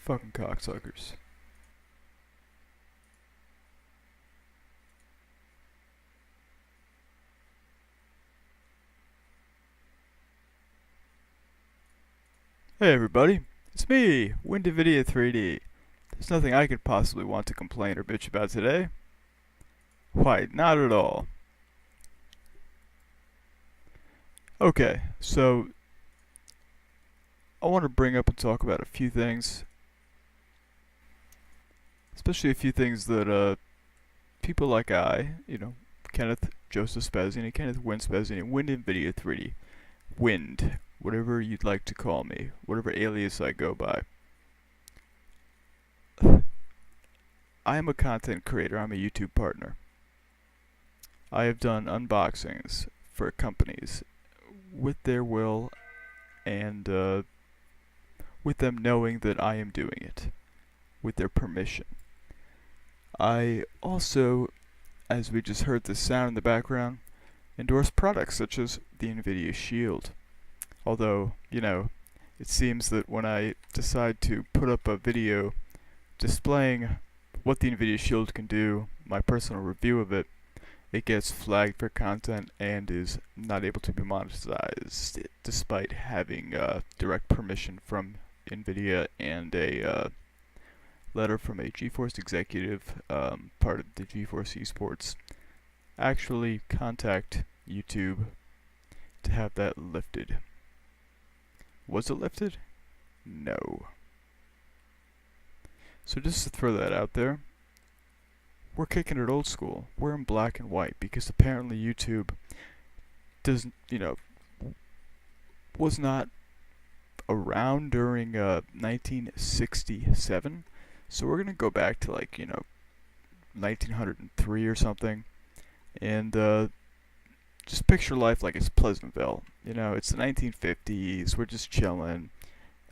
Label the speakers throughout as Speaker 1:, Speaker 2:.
Speaker 1: Fucking cocksuckers. Hey everybody, it's me, Windividia 3D. There's nothing I could possibly want to complain or bitch about today. Why, not at all. Okay, so I want to bring up and talk about a few things, especially a few things that people like Kenneth Joseph Spaziani, Kenneth Win Spaziani, Windividia 3D, Wind, whatever you'd like to call me, whatever alias I go by. I am a content creator, I'm a YouTube partner. I have done unboxings for companies with their will and with them knowing that I am doing it, with their permission. I also, as we just heard the sound in the background, endorse products such as the NVIDIA Shield. Although, it seems that when I decide to put up a video displaying what the NVIDIA Shield can do, my personal review of it, it gets flagged for content and is not able to be monetized despite having direct permission from NVIDIA and a letter from a GeForce executive, part of the GeForce Esports, actually contact YouTube to have that lifted. Was it lifted? No. So just to throw that out there, we're kicking it old school. We're in black and white because apparently YouTube doesn't, was not around during 1967. So we're gonna go back to 1903 or something, and just picture life like it's Pleasantville. It's the 1950s. We're just chilling.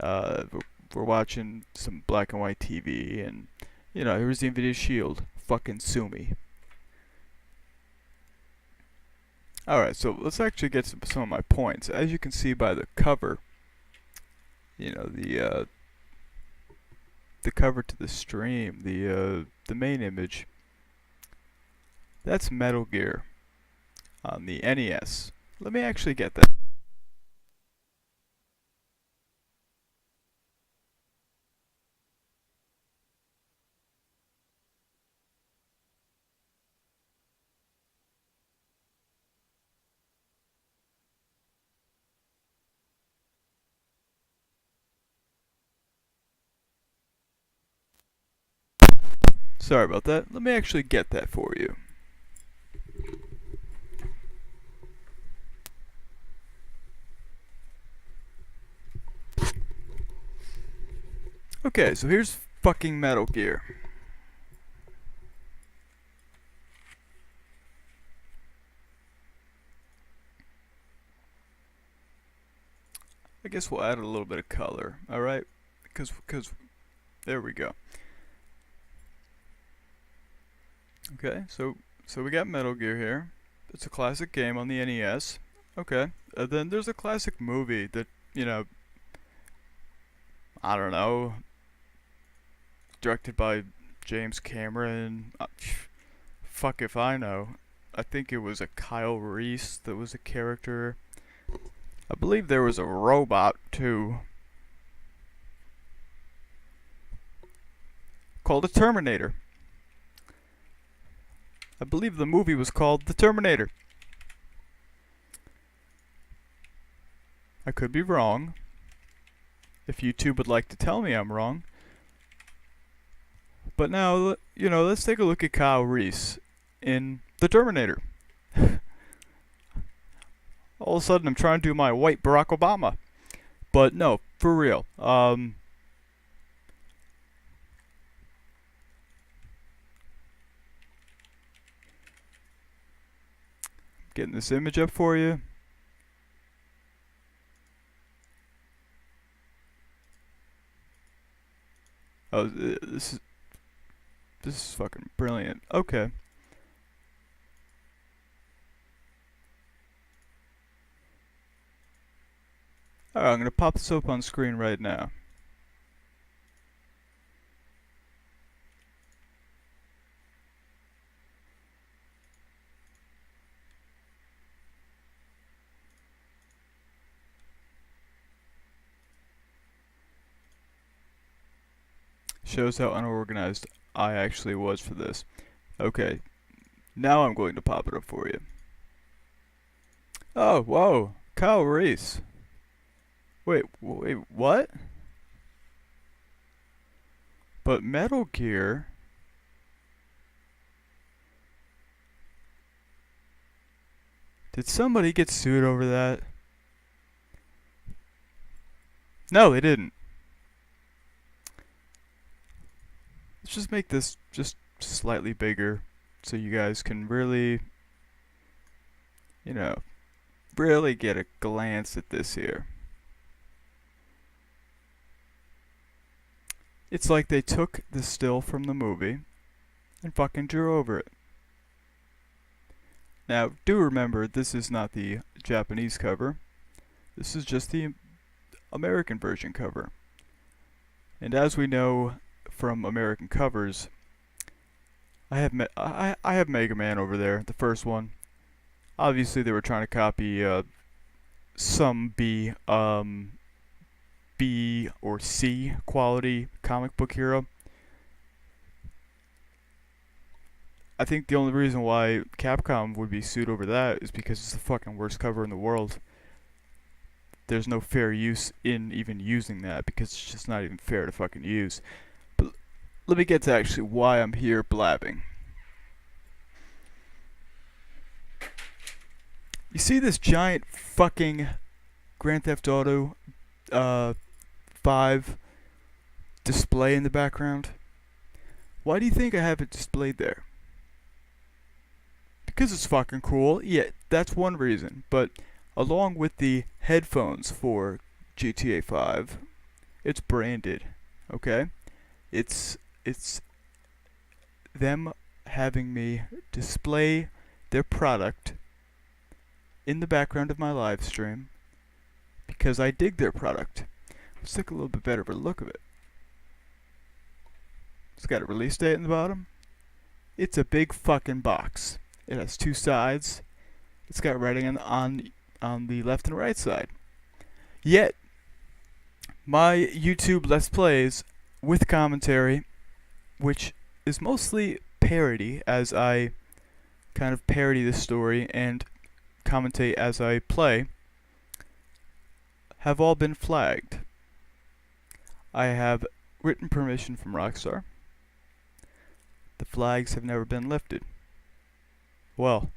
Speaker 1: We're watching some black and white TV, and here's the NVIDIA Shield. Fucking sue me. Alright, so let's actually get to some of my points. As you can see by the cover, the cover to the stream, the main image, that's Metal Gear on the NES. Let me actually get that. Sorry about that. Let me actually get that for you. Okay, so here's fucking Metal Gear. I guess we'll add a little bit of color, alright? Because there we go. Okay, so we got Metal Gear here. It's a classic game on the NES. Okay, then there's a classic movie that, I don't know, directed by James Cameron. Fuck if I know. I think it was a Kyle Reese that was a character. I believe there was a robot too, called a Terminator. I believe the movie was called The Terminator. I could be wrong. If YouTube would like to tell me I'm wrong. But now, let's take a look at Kyle Reese in The Terminator. All of a sudden I'm trying to do my white Barack Obama. But no, for real. Getting this image up for you. Oh, this is fucking brilliant. Okay. Alright, I'm gonna pop this up on screen right now. shows how unorganized I actually was for this. Okay, now I'm going to pop it up for you. Oh, whoa, Kyle Reese. Wait, what? But Metal Gear... Did somebody get sued over that? No, they didn't. Let's just make this just slightly bigger so you guys can really, really get a glance at this here. It's like they took the still from the movie and fucking drew over it. Now, do remember, this is not the Japanese cover. This is just the American version cover. And as we know from American covers, I have Mega Man over there, the first one. Obviously, they were trying to copy some B or C quality comic book hero. I think the only reason why Capcom would be sued over that is because it's the fucking worst cover in the world. There's no fair use in even using that because it's just not even fair to fucking use. But let me get to actually why I'm here blabbing. You see this giant fucking Grand Theft Auto 5 display in the background? Why do you think I have it displayed there? Because it's fucking cool. Yeah, that's one reason. But along with the headphones for GTA 5, it's branded. Okay? It's them having me display their product in the background of my live stream because I dig their product. Let's take a little bit better of a look of it. It's got a release date in the bottom. It's a big fucking box. It has two sides. It's got writing on the left and right side. Yet, my YouTube Let's Plays with commentary, which is mostly parody, as I kind of parody the story and commentate as I play, have all been flagged. I have written permission from Rockstar. The flags have never been lifted. Well,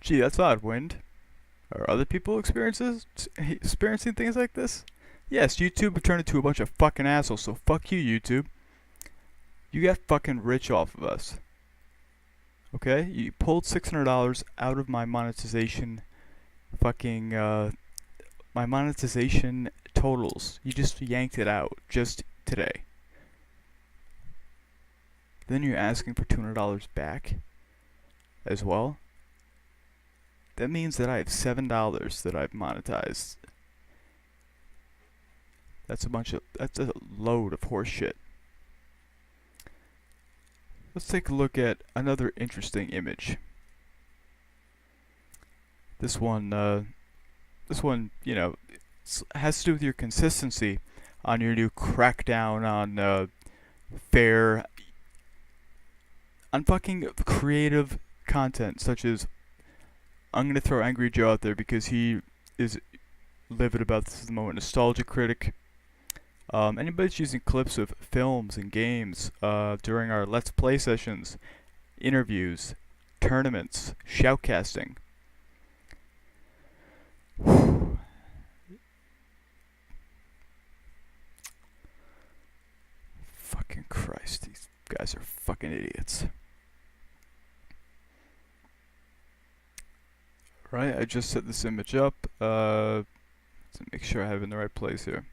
Speaker 1: gee, that's odd, Wind. Are other people experiencing things like this? Yes, YouTube turned into a bunch of fucking assholes, so fuck you, YouTube. You got fucking rich off of us. Okay? You pulled $600 out of my monetization my monetization totals. You just yanked it out just today. Then you're asking for $200 back as well. That means that I have $7 that I've monetized. That's a load of horse shit. Let's take a look at another interesting image. This one, has to do with your consistency on your new crackdown on on fucking creative content, such as, I'm gonna throw Angry Joe out there because he is livid about this at the moment. Nostalgia Critic. Anybody's using clips of films and games during our Let's Play sessions, interviews, tournaments, shoutcasting. Fucking Christ, these guys are fucking idiots. Right, I just set this image up. Let's make sure I have it in the right place here.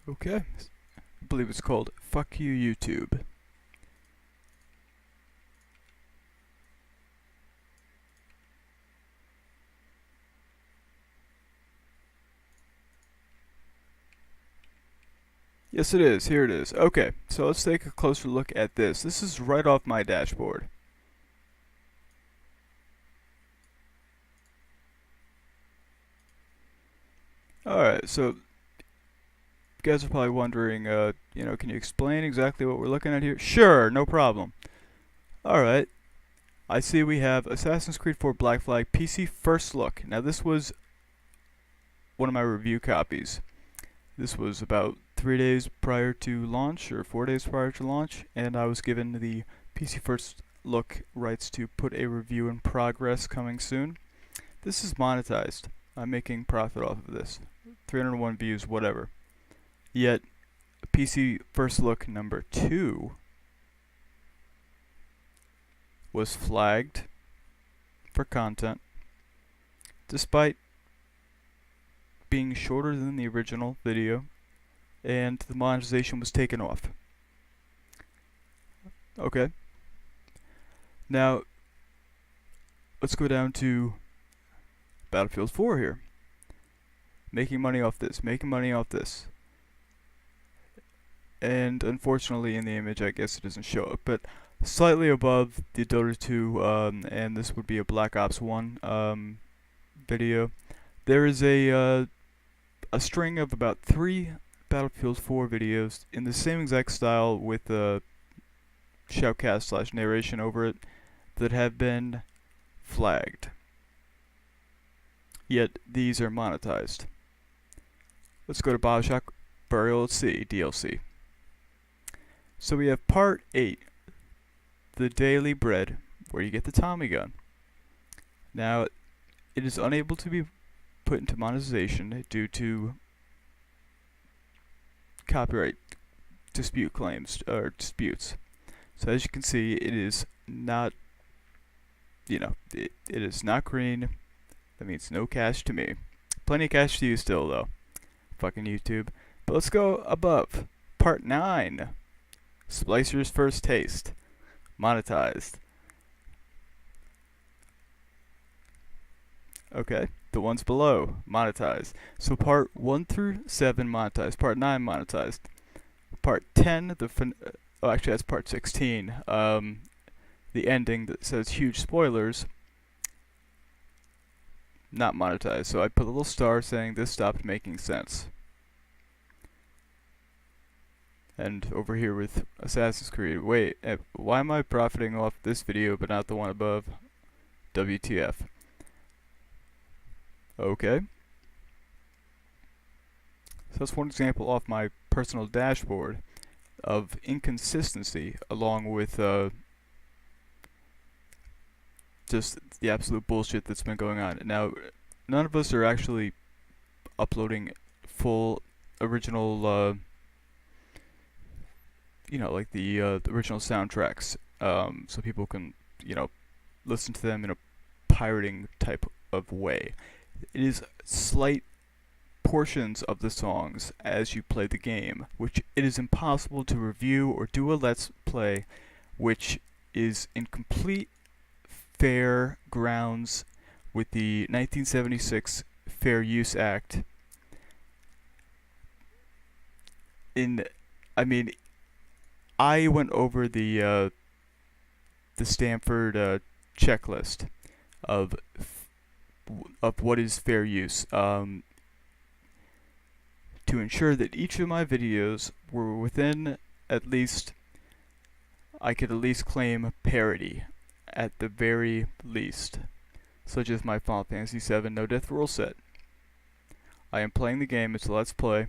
Speaker 1: Okay, I believe it's called Fuck You YouTube. Yes, it is. Here it is. Okay, so let's take a closer look at this. This is right off my dashboard. Alright, so you guys are probably wondering, can you explain exactly what we're looking at here? Sure, no problem. Alright, I see we have Assassin's Creed 4 Black Flag PC First Look. Now this was one of my review copies. This was about 3 days prior to launch, or 4 days prior to launch, and I was given the PC First Look rights to put a review in progress coming soon. This is monetized. I'm making profit off of this. 301 views, whatever. Yet, PC First Look number 2 was flagged for content, despite being shorter than the original video, and the monetization was taken off. Okay. Now, let's go down to Battlefield 4 here. Making money off this, making money off this. And unfortunately in the image I guess it doesn't show it, but slightly above the Dota 2, and this would be a Black Ops 1 video, there is a string of about 3 Battlefield 4 videos in the same exact style with shoutcast / narration over it that have been flagged. Yet these are monetized. Let's go to Bioshock Burial at Sea DLC. So we have Part 8, The Daily Bread, where you get the Tommy gun. Now, it is unable to be put into monetization due to copyright dispute claims, or disputes. So as you can see, it is not, it is not green. That means no cash to me. Plenty of cash to you still, though. Fucking YouTube. But let's go above. Part 9. Splicer's First Taste. Monetized. Okay. The ones below. Monetized. So part 1 through 7 monetized. Part 9 monetized. Part 10, actually that's part 16. The ending that says huge spoilers. Not monetized. So I put a little star saying this stopped making sense. And over here with Assassin's Creed. Wait, why am I profiting off this video but not the one above? WTF. Okay. So that's one example off my personal dashboard of inconsistency, along with just the absolute bullshit that's been going on. Now, none of us are actually uploading full original, like the original soundtracks, so people can, listen to them in a pirating type of way. It is slight portions of the songs as you play the game, which it is impossible to review or do a let's play, which is in complete fair grounds with the 1976 Fair Use Act. I went over the Stanford checklist of what is fair use, to ensure that each of my videos were within at least, I could at least claim parody at the very least, such as my Final Fantasy VII No Death rule set. I am playing the game, it's a let's play.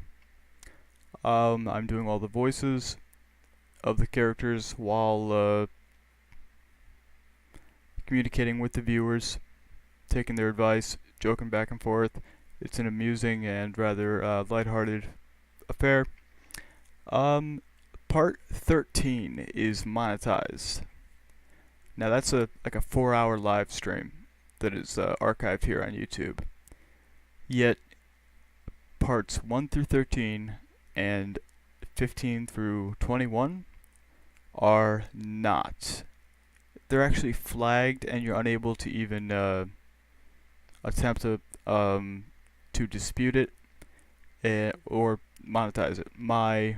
Speaker 1: I'm doing all the voices of the characters while communicating with the viewers, taking their advice, joking back and forth. It's an amusing and rather lighthearted affair. Part 13 is monetized. Now that's like a 4-hour live stream that is archived here on YouTube. Yet parts 1 through 13 and 15 through 21 are not. They're actually flagged, and you're unable to even attempt to dispute it or monetize it. My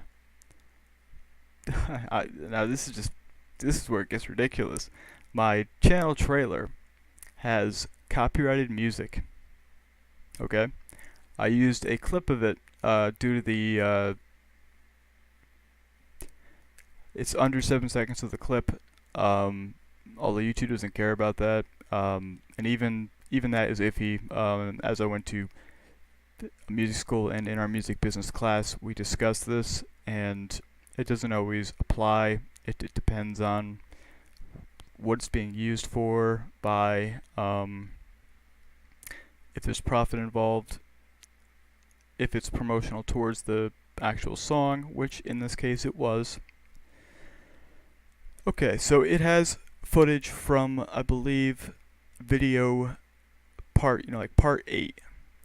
Speaker 1: Now this is where it gets ridiculous. My channel trailer has copyrighted music. Okay, I used a clip of it due to the it's under 7 seconds of the clip. Although YouTube doesn't care about that, and even that is iffy. As I went to music school and in our music business class, we discussed this, and it doesn't always apply. It depends on what it's being used for, by if there's profit involved, if it's promotional towards the actual song, which in this case it was. Okay, so it has footage from, I believe, video part, like part 8,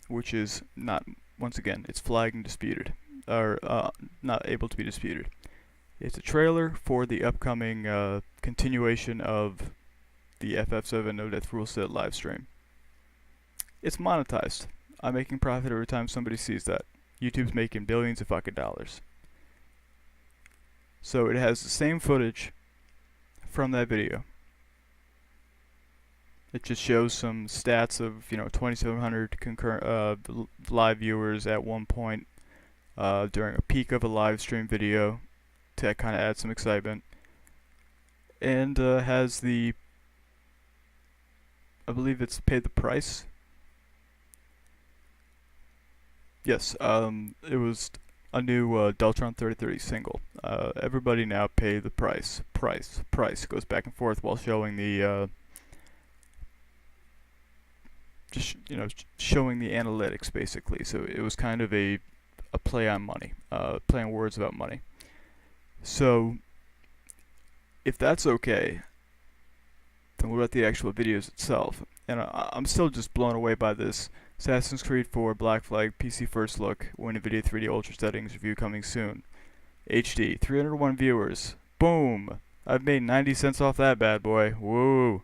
Speaker 1: which is not, once again, it's flagged and disputed, or not able to be disputed. It's a trailer for the upcoming continuation of the FF7 No Death Rule Set live stream. It's monetized. I'm making profit every time somebody sees that. YouTube's making billions of fucking dollars. So it has the same footage from that video. It just shows some stats of 2,700 concurrent live viewers at one point during a peak of a live stream video to kind of add some excitement, and has the, I believe it's pay the price. Yes, it was a new Deltron 3030 single. Everybody now pay the price. Price goes back and forth while showing the showing the analytics basically. So it was kind of a play on money, play on words about money. So if that's okay, then what about the actual videos itself? And I'm still just blown away by this. Assassin's Creed 4 Black Flag PC First Look, NVIDIA 3D Ultra Settings review coming soon. HD, 301 viewers. Boom! I've made 90 cents off that bad boy. Woo!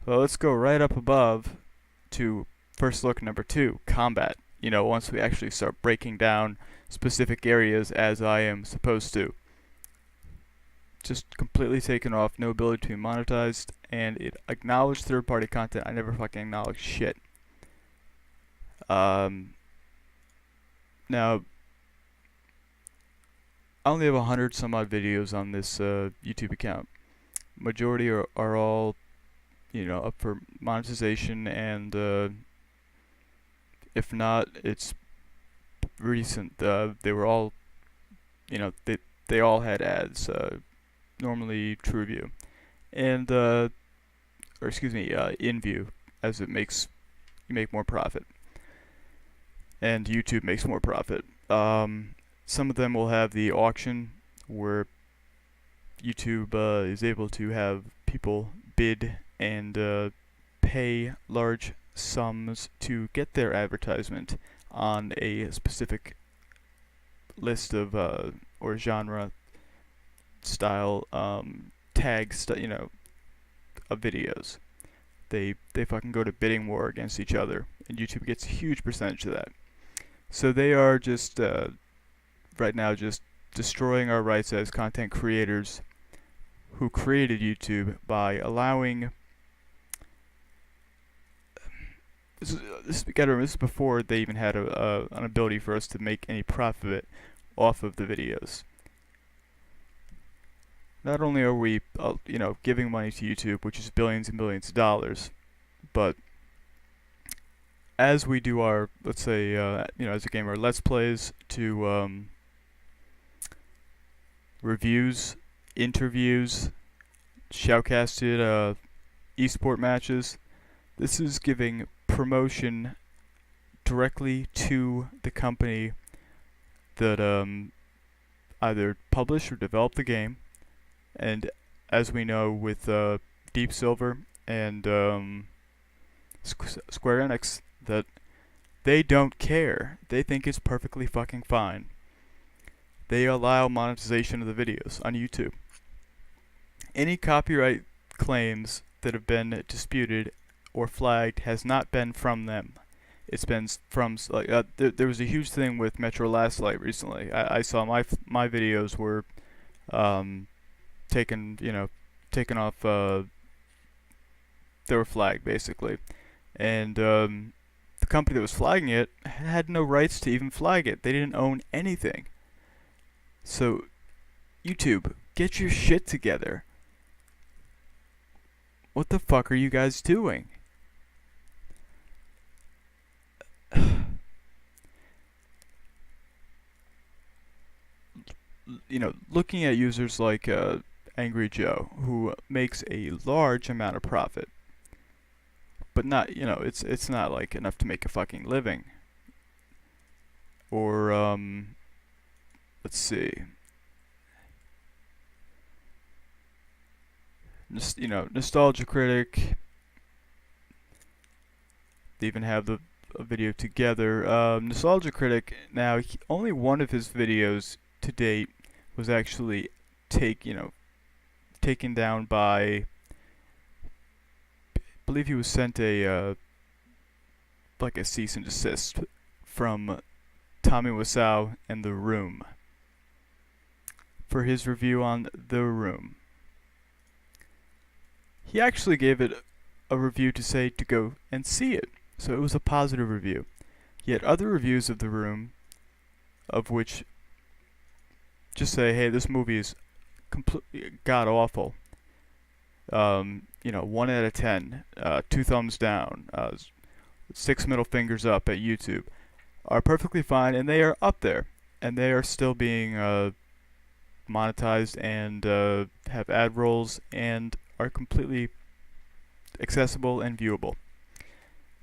Speaker 1: So let's go right up above to First Look number 2, Combat. Once we actually start breaking down specific areas as I am supposed to. Just completely taken off, no ability to be monetized, and it acknowledged third-party content. I never fucking acknowledged shit. Now, I only have 100 some odd videos on this YouTube account. Majority are all, up for monetization, and if not, it's recent. They were all, they all had ads. Normally TrueView, and InView, as you make more profit, and YouTube makes more profit. Some of them will have the auction where YouTube is able to have people bid and pay large sums to get their advertisement on a specific list of or genre style tags, of videos. They fucking go to bidding war against each other, and YouTube gets a huge percentage of that. So they are just right now just destroying our rights as content creators who created YouTube by allowing this is before they even had an ability for us to make any profit off of the videos. Not only are we, giving money to YouTube, which is billions and billions of dollars, but as we do our, let's say, as a gamer, let's plays to reviews, interviews, shoutcasted esport matches, this is giving promotion directly to the company that either published or developed the game. And as we know with Deep Silver and Square Enix, that they don't care. They think it's perfectly fucking fine. They allow monetization of the videos on YouTube. Any copyright claims that have been disputed or flagged has not been from them. It's been from there was a huge thing with Metro Last Light recently. I saw my videos were taken, taken off, they were flagged basically. And the company that was flagging it had no rights to even flag it. They didn't own anything. So, YouTube, get your shit together. What the fuck are you guys doing? Looking at users like Angry Joe, who makes a large amount of profit, but not, it's not like enough to make a fucking living. Or let's see, Nostalgia Critic. They even have a video together. Nostalgia Critic. Now, only one of his videos to date was actually taken down by. I believe he was sent a like a cease and desist from Tommy Wiseau and The Room for his review on The Room. He actually gave it a review to say to go and see it, so it was a positive review. Yet other reviews of The Room, of which just say, hey, this movie is completely god awful. 1 out of 10, 2 thumbs down, 6 middle fingers up at YouTube, are perfectly fine, and they are up there, and they are still being monetized and have ad rolls and are completely accessible and viewable.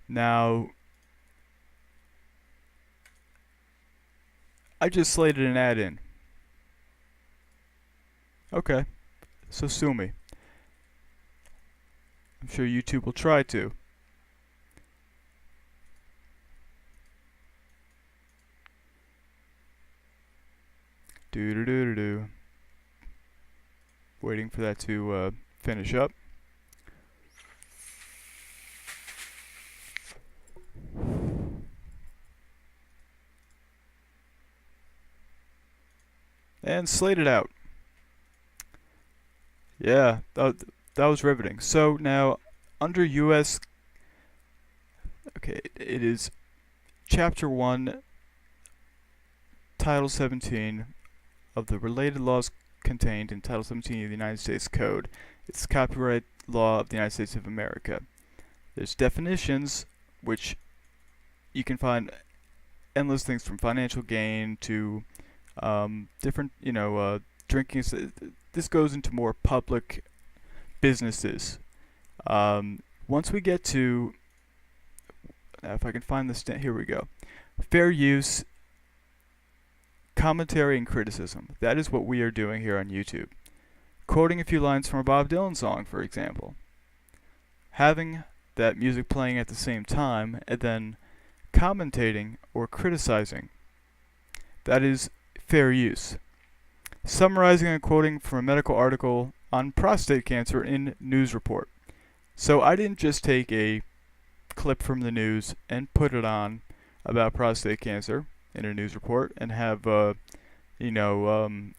Speaker 1: Now, I just slated an ad in. Okay, so sue me. I'm sure YouTube will try to. Do. Waiting for that to finish up. And slated out. Yeah, that was riveting. So now, under U.S. Okay, it is Chapter 1, Title 17 of the related laws contained in Title 17 of the United States Code. It's copyright law of the United States of America. There's definitions, which you can find endless things from financial gain to different, drinking. This goes into more public businesses. Once we get to, if I can find this, here we go. Fair use, commentary, and criticism. That is what we are doing here on YouTube. Quoting a few lines from a Bob Dylan song, for example. Having that music playing at the same time, and then commentating or criticizing. That is fair use. Summarizing and quoting from a medical article on prostate cancer in News Report. So I didn't just take a clip from the news and put it on about prostate cancer in a news report and have, Slutty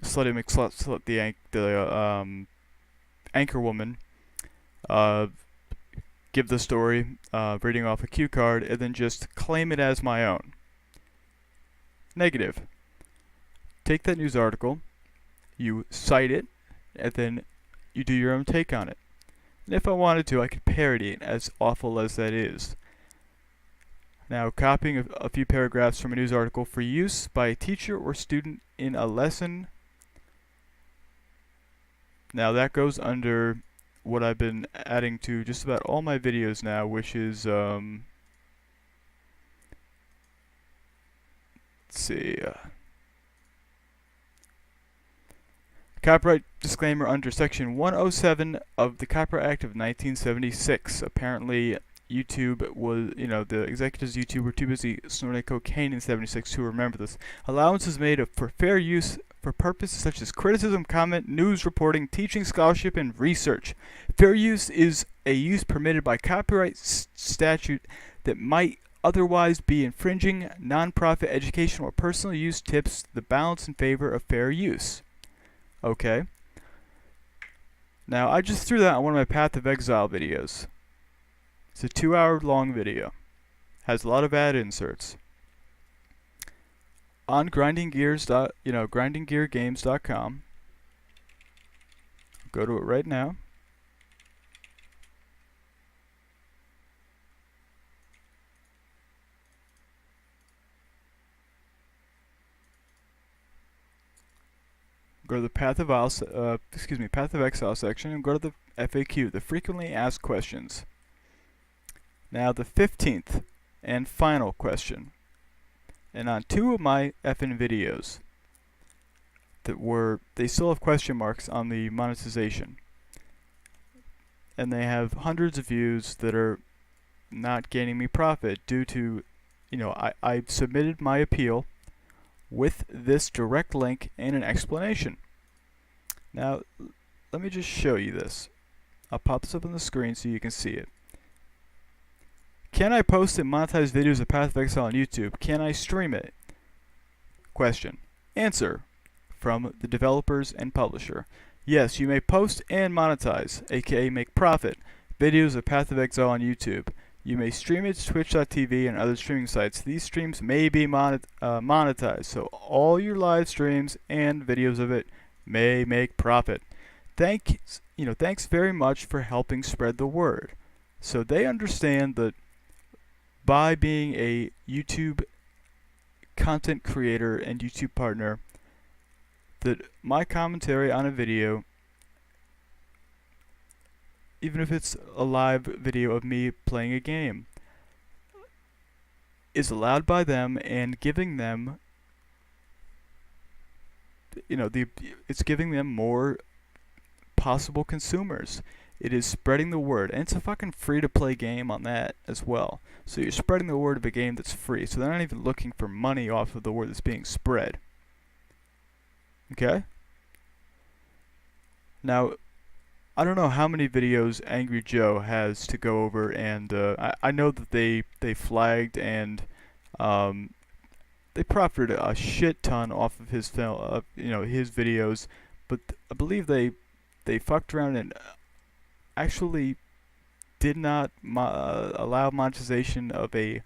Speaker 1: McSlut, the anchor woman, give the story, reading off a cue card, and then just claim it as my own. Negative. Take that news article, you cite it, and then you do your own take on it. And if I wanted to, I could parody it, as awful as that is. Now, copying a few paragraphs from a news article for use by a teacher or student in a lesson. Now, that goes under what I've been adding to just about all my videos now, which is, let's see, copyright disclaimer under Section 107 of the Copyright Act of 1976. Apparently, YouTube was, the executives of YouTube were too busy snorting cocaine in 76 to remember this. Allowance is made for fair use for purposes such as criticism, comment, news reporting, teaching, scholarship, and research. Fair use is a use permitted by copyright statute that might otherwise be infringing. Non-profit, educational, or personal use tips the balance in favor of fair use. Okay. Now, I just threw that on one of my Path of Exile videos. It's a 2-hour long video. Has a lot of ad inserts. On grindinggeargames.com. Go to it right now. Go to the Path of Exile section and go to the FAQ, the frequently asked questions. Now the 15th and final question. And on 2 of my effing videos they still have question marks on the monetization. And they have hundreds of views that are not gaining me profit due to, I submitted my appeal with this direct link and an explanation. Now, let me just show you this. I'll pop this up on the screen so you can see it. Can I post and monetize videos of Path of Exile on YouTube? Can I stream it? Question. Answer from the developers and publisher. Yes, you may post and monetize, aka make profit, videos of Path of Exile on YouTube. You may stream it to twitch.tv and other streaming sites. These streams may be monetized, so all your live streams and videos of it may make profit. Thanks very much for helping spread the word. So they understand that by being a YouTube content creator and YouTube partner, that my commentary on a video, even if it's a live video of me playing a game, is allowed by them and giving them, it's giving them more possible consumers. It is spreading the word, and it's a fucking free-to-play game on that as well. So you're spreading the word of a game that's free, so they're not even looking for money off of the word that's being spread. Okay? Now, I don't know how many videos Angry Joe has to go over, and I know that they flagged and they profited a shit ton off of his film, his videos, but I believe they fucked around and actually did not allow monetization of a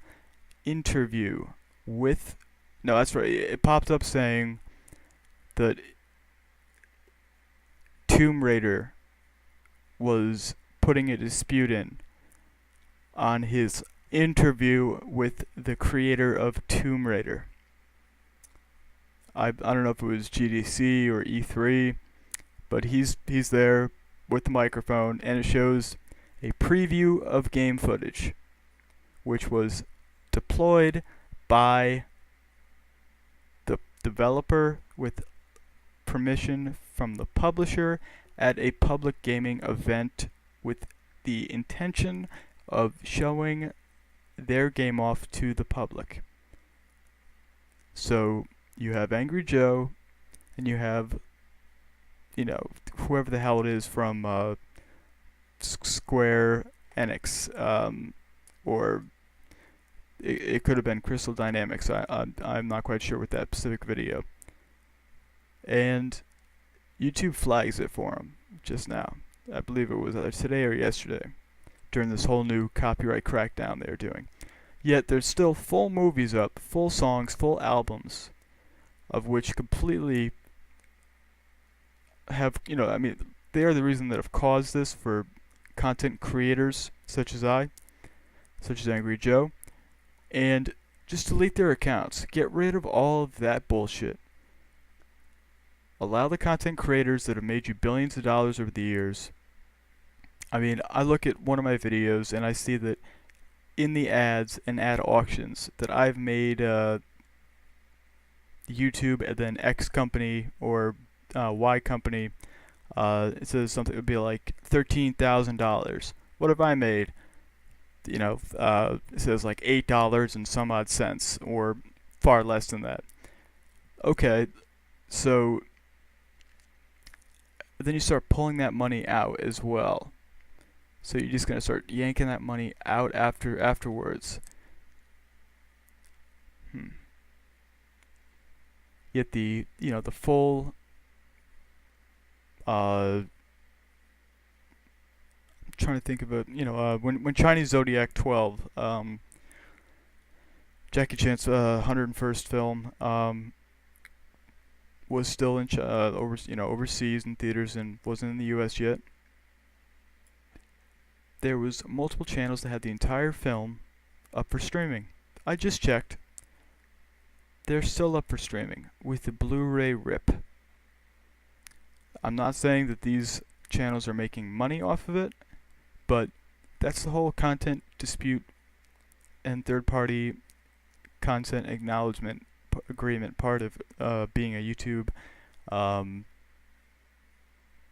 Speaker 1: interview with. No, that's right. It popped up saying that Tomb Raider was putting a dispute in on his interview with the creator of Tomb Raider. I don't know if it was GDC or E3, but he's there with the microphone, and it shows a preview of game footage, which was deployed by the developer with permission from the publisher at a public gaming event with the intention of showing their game off to the public. So you have Angry Joe, and you have, whoever the hell it is from Square Enix, or it could have been Crystal Dynamics. I'm not quite sure with that specific video. And YouTube flags it for him just now. I believe it was either today or yesterday, during this whole new copyright crackdown they're doing. Yet there's still full movies up, full songs, full albums, of which completely have, they are the reason that have caused this for content creators such as Angry Joe, and just delete their accounts. Get rid of all of that bullshit. Allow the content creators that have made you billions of dollars over the years. I look at one of my videos and I see that in the ads and ad auctions that I've made YouTube and then X company or Y company, it says something would be like $13,000. What have I made? It says like $8 and some odd cents, or far less than that. Okay, so then you start pulling that money out as well. So you're just gonna start yanking that money out afterwards. Yet the full I'm trying to think of it. When Chinese Zodiac 12, Jackie Chan's 101st film, was still in overseas in theaters and wasn't in the U.S. yet. There was multiple channels that had the entire film up for streaming. I just checked. They're still up for streaming with the Blu-ray rip. I'm not saying that these channels are making money off of it, but that's the whole content dispute and third-party content acknowledgement agreement part of being a YouTube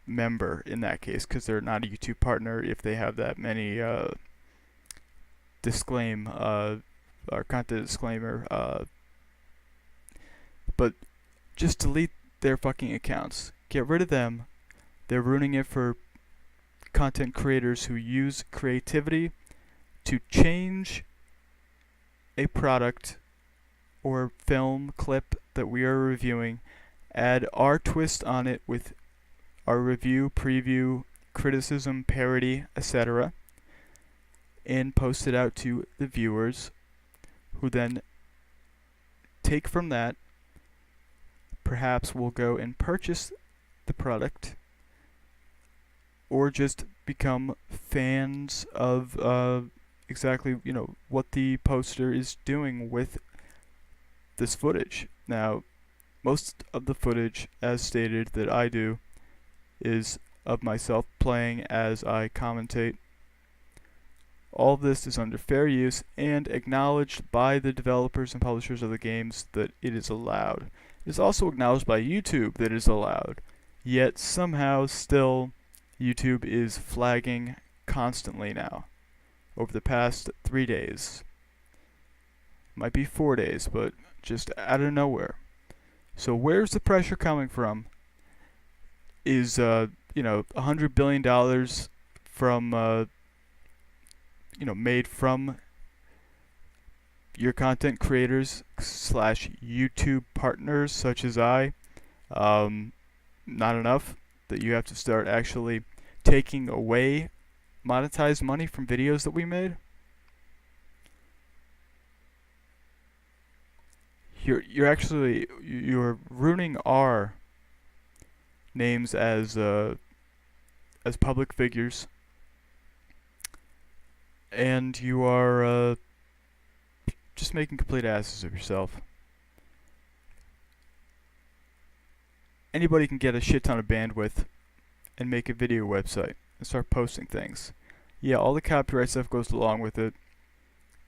Speaker 1: member in that case, because they're not a YouTube partner if they have that many disclaim or content disclaimer. But just delete their fucking accounts. Get rid of them. They're ruining it for content creators who use creativity to change a product or film clip that we are reviewing, add our twist on it with our review, preview, criticism, parody, etc., and post it out to the viewers, who then take from that, perhaps will go and purchase the product, or just become fans of exactly what the poster is doing with this footage. Now, most of the footage, as stated, that I do is of myself playing as I commentate. All of this is under fair use and acknowledged by the developers and publishers of the games that it is allowed. It is also acknowledged by YouTube that it is allowed. Yet somehow still YouTube is flagging constantly now. Over the past 3 days. Might be 4 days, but just out of nowhere. So where's the pressure coming from? Is $100 billion from made from your content creators / YouTube partners such as I, not enough that you have to start actually taking away monetized money from videos that we made? You're ruining our names as public figures, and you are just making complete asses of yourself. Anybody can get a shit ton of bandwidth and make a video website and start posting things. Yeah, all the copyright stuff goes along with it,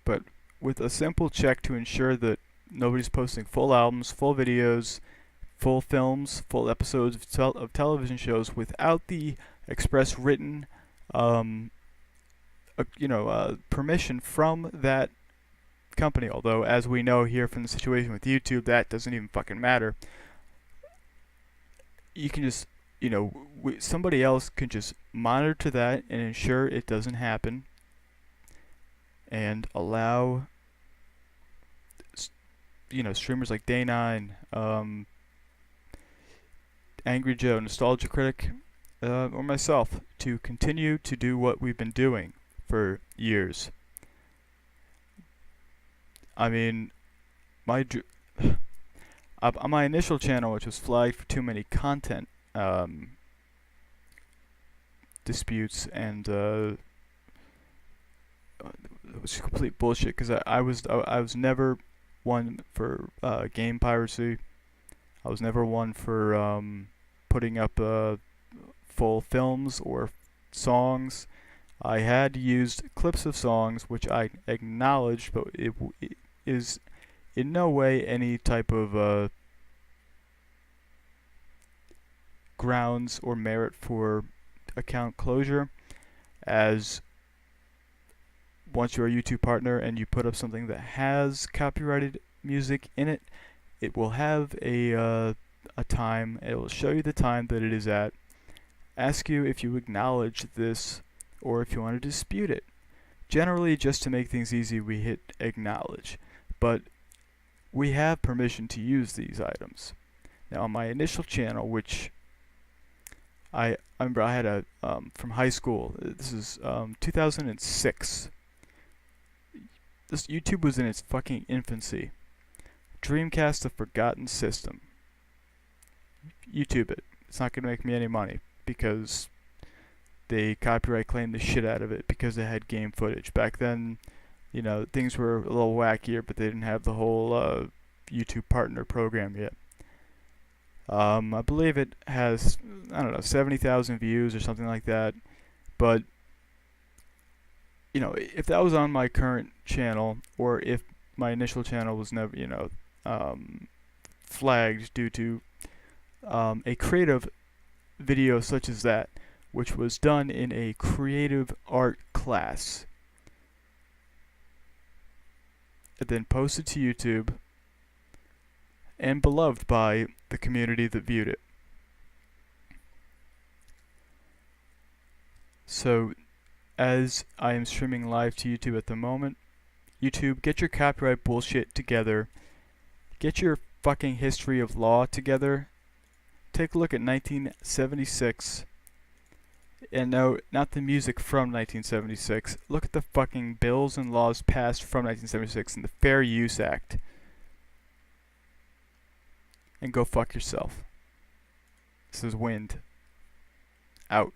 Speaker 1: but with a simple check to ensure that nobody's posting full albums, full videos, full films, full episodes of television shows without the express written permission from that company. Although, as we know here from the situation with YouTube, that doesn't even fucking matter. You can just, somebody else can just monitor that and ensure it doesn't happen, and allow streamers like Day9, Angry Joe, Nostalgia Critic, or myself to continue to do what we've been doing for years. I mean, on my initial channel, which was flagged for too many content disputes, and it was complete bullshit, because I was never one for game piracy. I was never one for putting up full films or songs. I had used clips of songs, which I acknowledged, but it is in no way any type of grounds or merit for account closure, as once you're a YouTube partner and you put up something that has copyrighted music in it, it will have a time. It will show you the time that it is at, ask you if you acknowledge this or if you want to dispute it. Generally, just to make things easy, we hit acknowledge, but we have permission to use these items. Now, on my initial channel, which I remember I had a from high school. This is 2006. This YouTube was in its fucking infancy. Dreamcast, the forgotten system. YouTube it. It's not gonna make me any money because they copyright claimed the shit out of it because they had game footage. Back then, you know, things were a little wackier, but they didn't have the whole YouTube partner program yet. I believe it has, I don't know, 70,000 views or something like that. But, you know, if that was on my current channel, or if my initial channel was never, you know, flagged due to a creative video such as that, which was done in a creative art class, and then posted to YouTube, and beloved by the community that viewed it. So, as I am streaming live to YouTube at the moment, YouTube, get your copyright bullshit together. Get your fucking history of law together. Take a look at 1976. And no, not the music from 1976. Look at the fucking bills and laws passed from 1976 and the Fair Use Act. And go fuck yourself. This is Wind. Out.